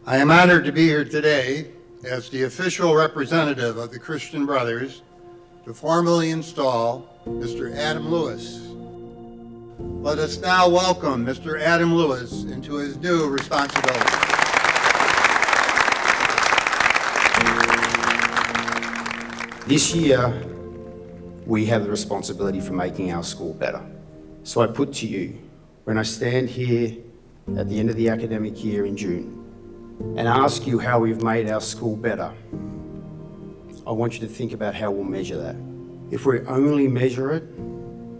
I am honored to be here today as the official representative of the Christian Brothers to formally install Mr. Adam Lewis. Let us now welcome Mr. Adam Lewis into his new responsibility. This year, we have the responsibility for making our school better. So I put to you, when I stand here at the end of the academic year in June and ask you how we've made our school better, I want you to think about how we'll measure that. If we only measure it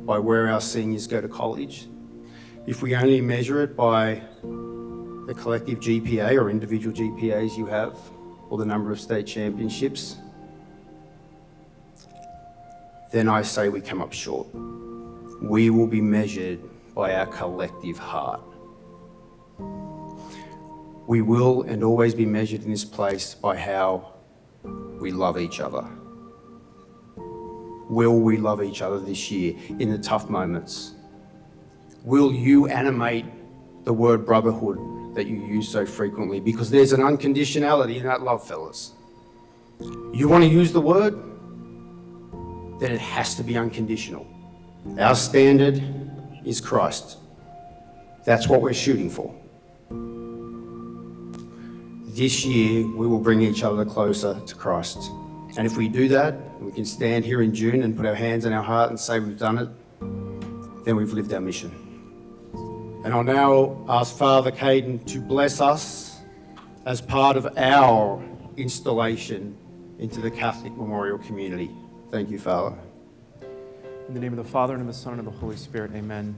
by where our seniors go to college, if we only measure it by the collective GPA or individual GPAs you have, or the number of state championships, then I say we come up short. We will be measured by our collective heart. We will and always be measured in this place by how we love each other. Will we love each other this year in the tough moments? Will you animate the word brotherhood that you use so frequently? Because there's an unconditionality in that love, fellas. You want to use the word? Then it has to be unconditional. Our standard is Christ. That's what we're shooting for. This year, we will bring each other closer to Christ. And if we do that, we can stand here in June and put our hands on our heart and say we've done it, then we've lived our mission. And I'll now ask Father Caden to bless us as part of our installation into the Catholic Memorial community. Thank you, Father. In the name of the Father, and of the Son, and of the Holy Spirit, amen.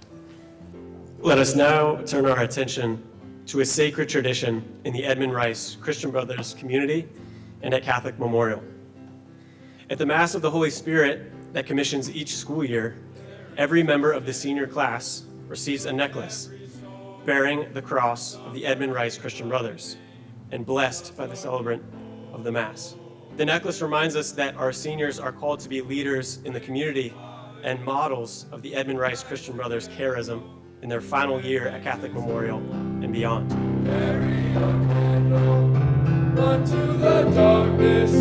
Let us now turn our attention to a sacred tradition in the Edmund Rice Christian Brothers community and at Catholic Memorial. At the Mass of the Holy Spirit that commissions each school year, every member of the senior class receives a necklace bearing the cross of the Edmund Rice Christian Brothers and blessed by the celebrant of the Mass. The necklace reminds us that our seniors are called to be leaders in the community and models of the Edmund Rice Christian Brothers charism in their final year at Catholic Memorial and beyond. Carry a candle, run to the darkness.